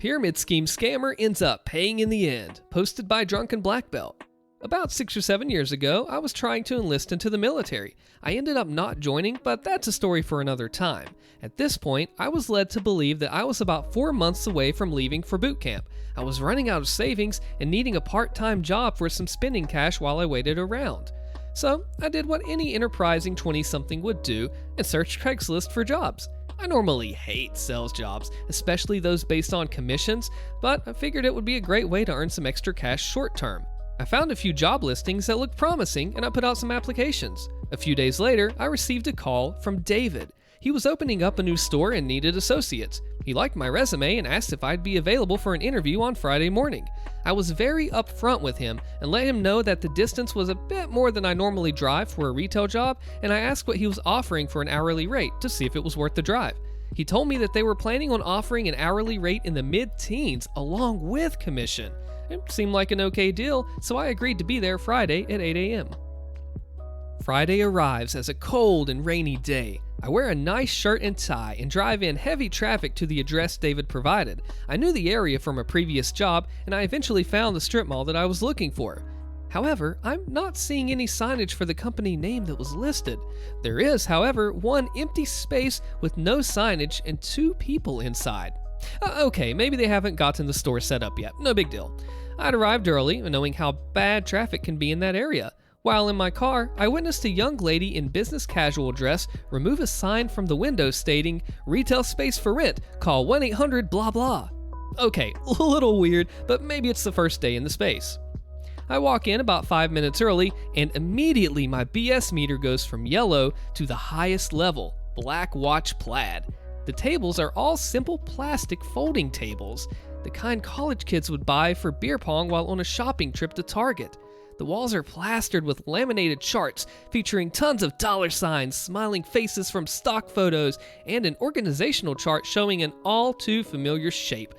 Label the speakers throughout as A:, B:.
A: Pyramid scheme scammer ends up paying in the end, posted by Drunken Black Belt. About 6 or 7 years ago, I was trying to enlist into the military. I ended up not joining, but that's a story for another time. At this point, I was led to believe that I was about 4 months away from leaving for boot camp. I was running out of savings and needing a part-time job for some spending cash while I waited around. So I did what any enterprising 20-something would do and searched Craigslist for jobs. I normally hate sales jobs, especially those based on commissions, but I figured it would be a great way to earn some extra cash short term. I found a few job listings that looked promising and I put out some applications. A few days later, I received a call from David. He was opening up a new store and needed associates. He liked my resume and asked if I'd be available for an interview on Friday morning. I was very upfront with him and let him know that the distance was a bit more than I normally drive for a retail job, and I asked what he was offering for an hourly rate to see if it was worth the drive. He told me that they were planning on offering an hourly rate in the mid-teens along with commission. It seemed like an okay deal, so I agreed to be there Friday at 8 a.m. Friday arrives as a cold and rainy day. I wear a nice shirt and tie and drive in heavy traffic to the address David provided. I knew the area from a previous job, and I eventually found the strip mall that I was looking for. However, I'm not seeing any signage for the company name that was listed. There is, however, one empty space with no signage and 2 people inside. Okay, maybe they haven't gotten the store set up yet, no big deal. I'd arrived early, knowing how bad traffic can be in that area. While in my car, I witnessed a young lady in business casual dress remove a sign from the window stating, "Retail space for rent, call 1-800 blah blah." Okay, a little weird, but maybe it's the first day in the space. I walk in about 5 minutes early, and immediately my BS meter goes from yellow to the highest level, black watch plaid. The tables are all simple plastic folding tables, the kind college kids would buy for beer pong while on a shopping trip to Target. The walls are plastered with laminated charts featuring tons of dollar signs, smiling faces from stock photos, and an organizational chart showing an all too familiar shape.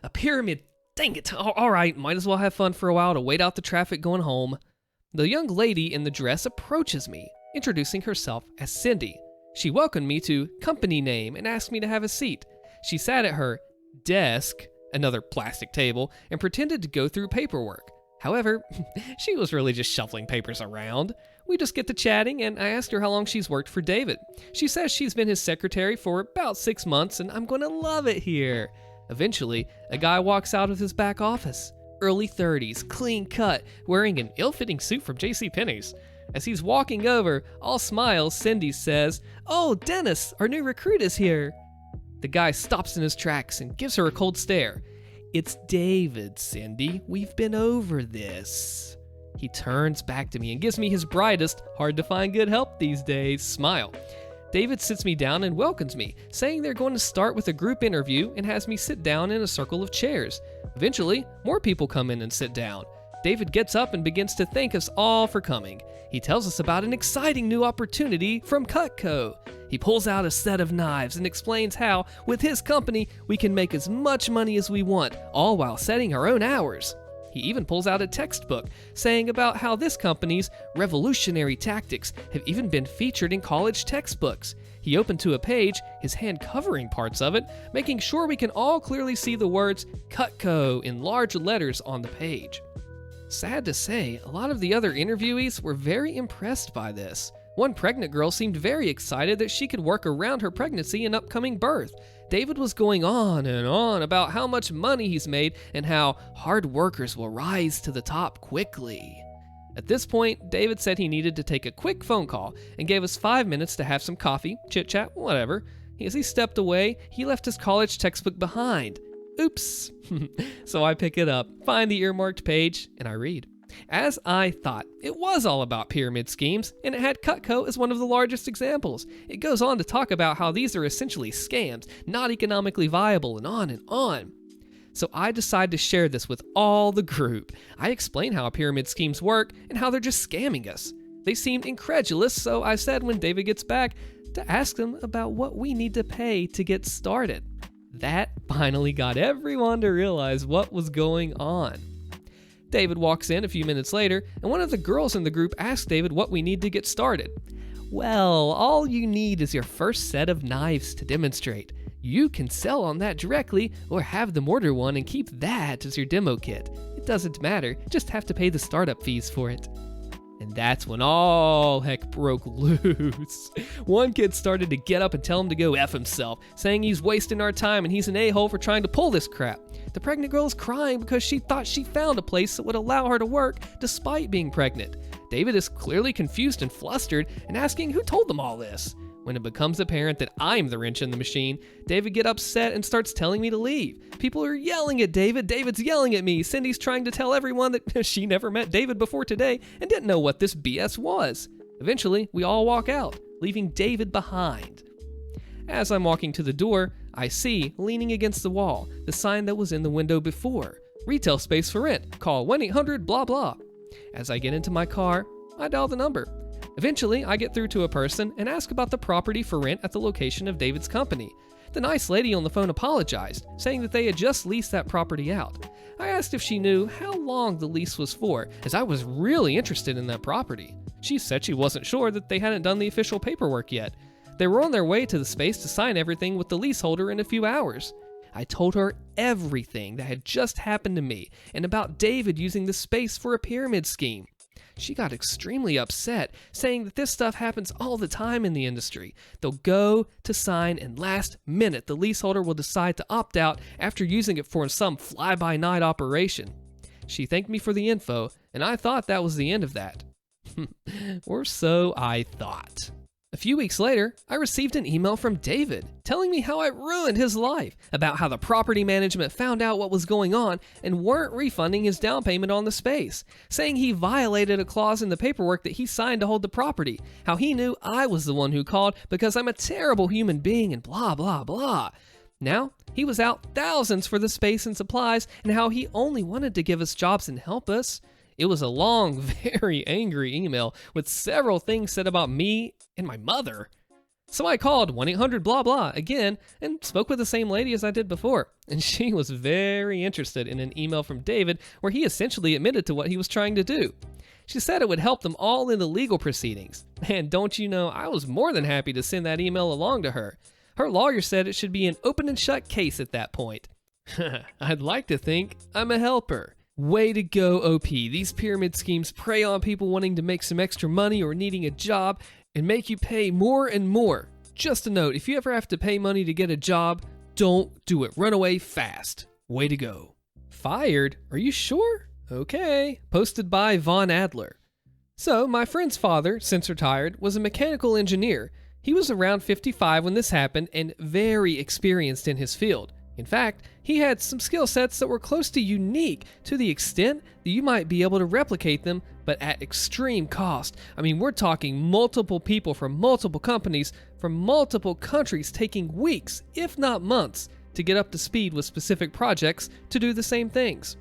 A: A pyramid. Dang it. All right, might as well have fun for a while to wait out the traffic going home. The young lady in the dress approaches me, introducing herself as Cindy. She welcomed me to company name and asked me to have a seat. She sat at her desk, another plastic table, and pretended to go through paperwork. However, she was really just shuffling papers around. We just get to chatting, and I asked her how long she's worked for David. She says she's been his secretary for about 6 months, and I'm going to love it here. Eventually, a guy walks out of his back office. Early 30s, clean cut, wearing an ill-fitting suit from JCPenney's. As he's walking over, all smiles, Cindy says, "Oh, Dennis, our new recruit is here." The guy stops in his tracks and gives her a cold stare. "It's David, Cindy. We've been over this." He turns back to me and gives me his brightest, hard to find good help these days, smile. David sits me down and welcomes me, saying they're going to start with a group interview and has me sit down in a circle of chairs. Eventually, more people come in and sit down. David gets up and begins to thank us all for coming. He tells us about an exciting new opportunity from Cutco. He pulls out a set of knives and explains how, with his company, we can make as much money as we want, all while setting our own hours. He even pulls out a textbook, saying about how this company's revolutionary tactics have even been featured in college textbooks. He opened to a page, his hand covering parts of it, making sure we can all clearly see the words Cutco in large letters on the page. Sad to say, a lot of the other interviewees were very impressed by this. One pregnant girl seemed very excited that she could work around her pregnancy and upcoming birth. David was going on and on about how much money he's made and how hard workers will rise to the top quickly. At this point, David said he needed to take a quick phone call and gave us 5 minutes to have some coffee, chit-chat, whatever. As he stepped away, he left his college textbook behind. Oops. So I pick it up, find the earmarked page, and I read. As I thought, it was all about pyramid schemes, and it had Cutco as one of the largest examples. It goes on to talk about how these are essentially scams, not economically viable, and on and on. So I decide to share this with all the group. I explain how pyramid schemes work and how they're just scamming us. They seemed incredulous, so I said when David gets back to ask them about what we need to pay to get started. That finally got everyone to realize what was going on. David walks in a few minutes later, and one of the girls in the group asks David what we need to get started. "Well, all you need is your first set of knives to demonstrate. You can sell on that directly or have them order one and keep that as your demo kit. It doesn't matter, just have to pay the startup fees for it. And that's when all heck broke loose. One kid started to get up and tell him to go F himself, saying he's wasting our time and he's an a-hole for trying to pull this crap. The pregnant girl is crying because she thought she found a place that would allow her to work despite being pregnant. David is clearly confused and flustered and asking who told them all this. When it becomes apparent that I'm the wrench in the machine, David gets upset and starts telling me to leave. People are yelling at David. David's yelling at me. Cindy's trying to tell everyone that she never met David before today and didn't know what this BS was. Eventually, we all walk out, leaving David behind. As I'm walking to the door, I see, leaning against the wall, the sign that was in the window before. Retail space for rent. Call 1-800-BLAH-BLAH. As I get into my car, I dial the number. Eventually, I get through to a person and ask about the property for rent at the location of David's company. The nice lady on the phone apologized, saying that they had just leased that property out. I asked if she knew how long the lease was for, as I was really interested in that property. She said she wasn't sure that they hadn't done the official paperwork yet. They were on their way to the space to sign everything with the leaseholder in a few hours. I told her everything that had just happened to me and about David using the space for a pyramid scheme. She got extremely upset, saying that this stuff happens all the time in the industry. They'll go to sign and last minute the leaseholder will decide to opt out after using it for some fly-by-night operation. She thanked me for the info, and I thought that was the end of that. Or so I thought. A few weeks later, I received an email from David telling me how I ruined his life, about how the property management found out what was going on and weren't refunding his down payment on the space, saying he violated a clause in the paperwork that he signed to hold the property, how he knew I was the one who called because I'm a terrible human being and blah blah blah. Now, he was out thousands for the space and supplies and how he only wanted to give us jobs and help us. It was a long, very angry email with several things said about me and my mother. So I called 1-800-BLAH-BLAH again and spoke with the same lady as I did before. And she was very interested in an email from David where he essentially admitted to what he was trying to do. She said it would help them all in the legal proceedings. And don't you know, I was more than happy to send that email along to her. Her lawyer said it should be an open and shut case at that point. I'd like to think I'm a helper. Way to go, OP. These pyramid schemes prey on people wanting to make some extra money or needing a job and make you pay more and more. Just a note, if you ever have to pay money to get a job, don't do it. Run away fast. Way to go. Fired? Are you sure? Okay. Posted by Von Adler. So, my friend's father, since retired, was a mechanical engineer. He was around 55 when this happened and very experienced in his field. In fact, he had some skill sets that were close to unique to the extent that you might be able to replicate them, but at extreme cost. I mean, we're talking multiple people from multiple companies from multiple countries taking weeks, if not months, to get up to speed with specific projects to do the same things.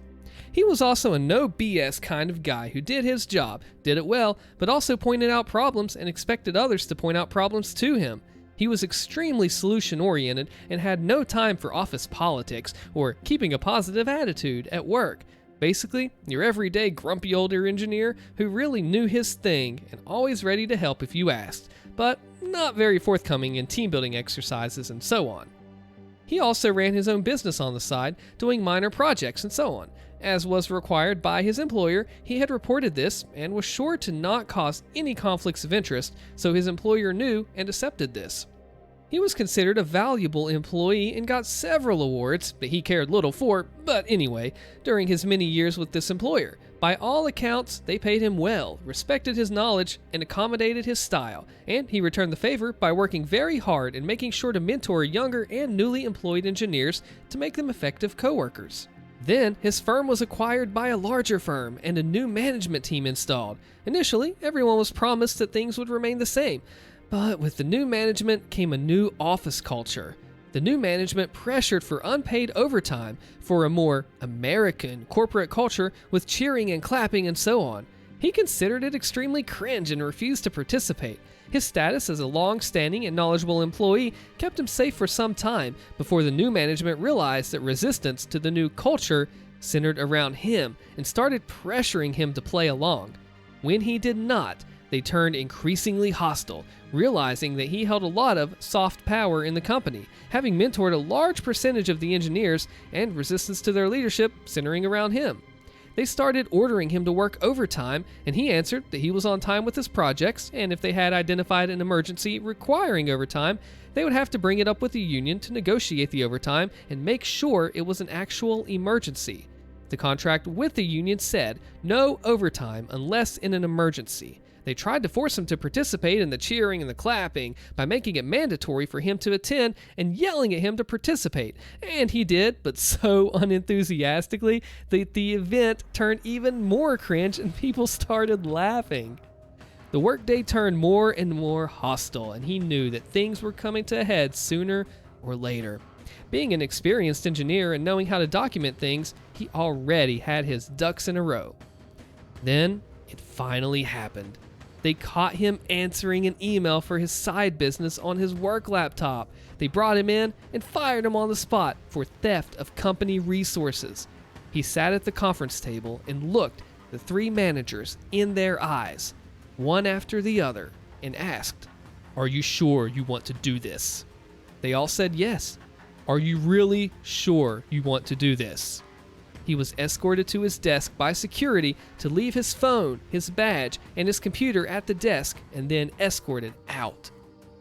A: He was also a no BS kind of guy who did his job, did it well, but also pointed out problems and expected others to point out problems to him. He was extremely solution-oriented and had no time for office politics or keeping a positive attitude at work. Basically, your everyday grumpy older engineer who really knew his thing and always ready to help if you asked, but not very forthcoming in team-building exercises and so on. He also ran his own business on the side, doing minor projects and so on. As was required by his employer, he had reported this and was sure to not cause any conflicts of interest, so his employer knew and accepted this. He was considered a valuable employee and got several awards that he cared little for, but anyway, during his many years with this employer. By all accounts, they paid him well, respected his knowledge, and accommodated his style, and he returned the favor by working very hard and making sure to mentor younger and newly employed engineers to make them effective coworkers. Then, his firm was acquired by a larger firm and a new management team installed. Initially, everyone was promised that things would remain the same, but with the new management came a new office culture. The new management pressured for unpaid overtime for a more American corporate culture with cheering and clapping and so on. He considered it extremely cringe and refused to participate. His status as a long-standing and knowledgeable employee kept him safe for some time before the new management realized that resistance to the new culture centered around him and started pressuring him to play along. When he did not, they turned increasingly hostile, realizing that he held a lot of soft power in the company, having mentored a large percentage of the engineers and resistance to their leadership centering around him. They started ordering him to work overtime, and he answered that he was on time with his projects, and if they had identified an emergency requiring overtime, they would have to bring it up with the union to negotiate the overtime and make sure it was an actual emergency. The contract with the union said no overtime unless in an emergency. They tried to force him to participate in the cheering and the clapping by making it mandatory for him to attend and yelling at him to participate. And he did, but so unenthusiastically that the event turned even more cringe and people started laughing. The workday turned more and more hostile, and he knew that things were coming to a head sooner or later. Being an experienced engineer and knowing how to document things, he already had his ducks in a row. Then it finally happened. They caught him answering an email for his side business on his work laptop. They brought him in and fired him on the spot for theft of company resources. He sat at the conference table and looked the three managers in their eyes, one after the other, and asked, "Are you sure you want to do this?" They all said yes. "Are you really sure you want to do this?" He was escorted to his desk by security to leave his phone, his badge, and his computer at the desk, and then escorted out.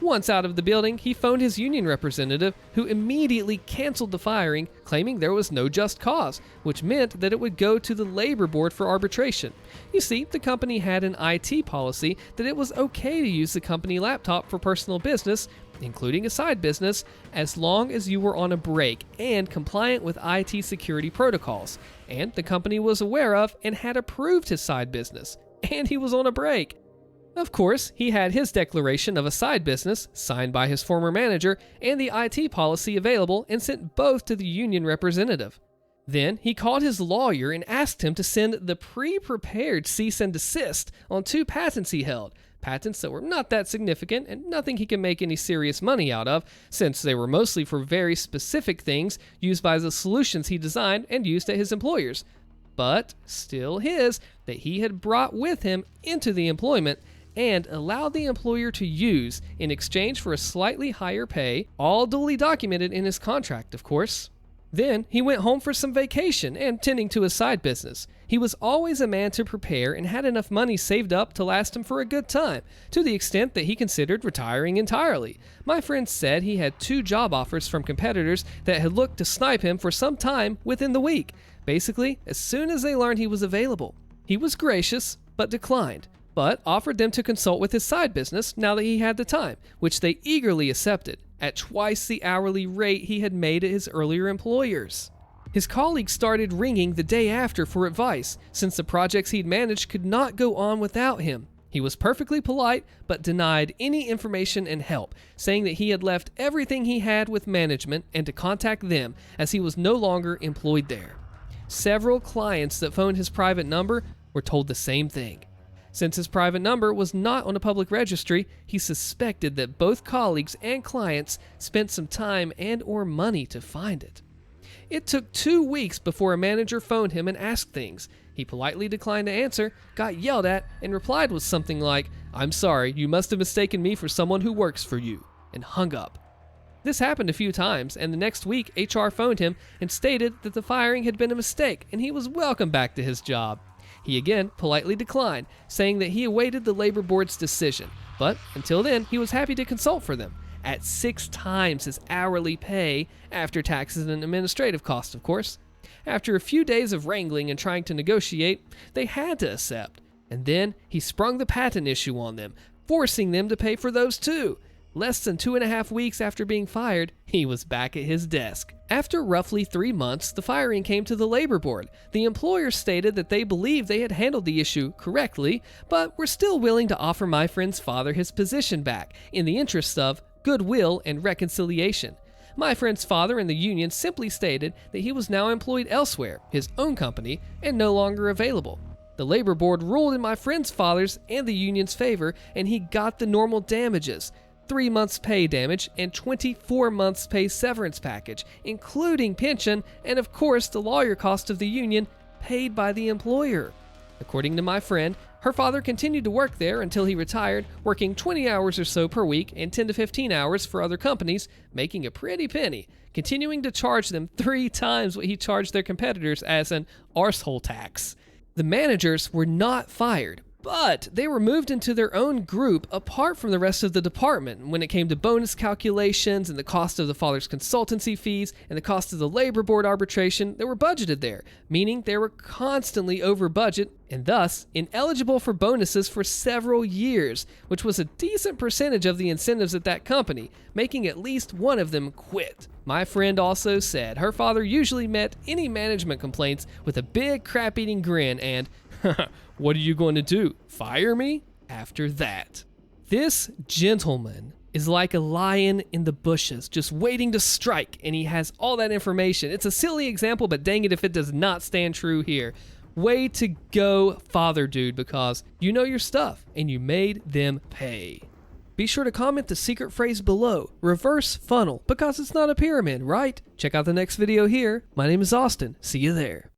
A: Once out of the building, he phoned his union representative, who immediately canceled the firing, claiming there was no just cause, which meant that it would go to the labor board for arbitration. You see, the company had an IT policy that it was okay to use the company laptop for personal business, including a side business, as long as you were on a break and compliant with IT security protocols. And the company was aware of and had approved his side business. And he was on a break. Of course, he had his declaration of a side business, signed by his former manager, and the IT policy available and sent both to the union representative. Then he called his lawyer and asked him to send the pre-prepared cease and desist on 2 patents he held, patents that were not that significant and nothing he could make any serious money out of, since they were mostly for very specific things used by the solutions he designed and used at his employers, but still his, that he had brought with him into the employment and allowed the employer to use in exchange for a slightly higher pay, all duly documented in his contract, of course. Then he went home for some vacation and tending to his side business. He was always a man to prepare and had enough money saved up to last him for a good time, to the extent that he considered retiring entirely. My friend said he had 2 job offers from competitors that had looked to snipe him for some time within the week, basically as soon as they learned he was available. He was gracious, but declined, but offered them to consult with his side business now that he had the time, which they eagerly accepted, at twice the hourly rate he had made at his earlier employers. His colleagues started ringing the day after for advice, since the projects he'd managed could not go on without him. He was perfectly polite, but denied any information and help, saying that he had left everything he had with management and to contact them, as he was no longer employed there. Several clients that phoned his private number were told the same thing. Since his private number was not on a public registry, he suspected that both colleagues and clients spent some time and or money to find it. It took 2 weeks before a manager phoned him and asked things. He politely declined to answer, got yelled at, and replied with something like, "I'm sorry, you must have mistaken me for someone who works for you," and hung up. This happened a few times, and the next week HR phoned him and stated that the firing had been a mistake and he was welcome back to his job. He again politely declined, saying that he awaited the labor board's decision, but until then he was happy to consult for them, at 6 times his hourly pay, after taxes and administrative costs, of course. After a few days of wrangling and trying to negotiate, they had to accept, and then he sprung the patent issue on them, forcing them to pay for those too. Less than 2.5 weeks after being fired, he was back at his desk. After roughly 3 months, the firing came to the labor board. The employer stated that they believed they had handled the issue correctly, but were still willing to offer my friend's father his position back, in the interest of goodwill and reconciliation. My friend's father and the union simply stated that he was now employed elsewhere, his own company, and no longer available. The labor board ruled in my friend's father's and the union's favor, and he got the normal damages. 3 months pay damage and 24 months pay severance package, including pension and of course the lawyer cost of the union paid by the employer. According to my friend, Her father continued to work there until he retired, working 20 hours or so per week and 10 to 15 hours for other companies, making a pretty penny, continuing to charge them 3 times what he charged their competitors as an arsehole tax. The managers were not fired, but they were moved into their own group apart from the rest of the department when it came to bonus calculations and the cost of the father's consultancy fees and the cost of the labor board arbitration that were budgeted there, meaning they were constantly over budget and thus ineligible for bonuses for several years, which was a decent percentage of the incentives at that company, making at least one of them quit. My friend also said her father usually met any management complaints with a big crap-eating grin and, "What are you going to do? Fire me?" after that. This gentleman is like a lion in the bushes, just waiting to strike, and he has all that information. It's a silly example, but dang it if it does not stand true here. Way to go, father dude, because you know your stuff, and you made them pay. Be sure to comment the secret phrase below, reverse funnel, because it's not a pyramid, right? Check out the next video here. My name is Austin. See you there.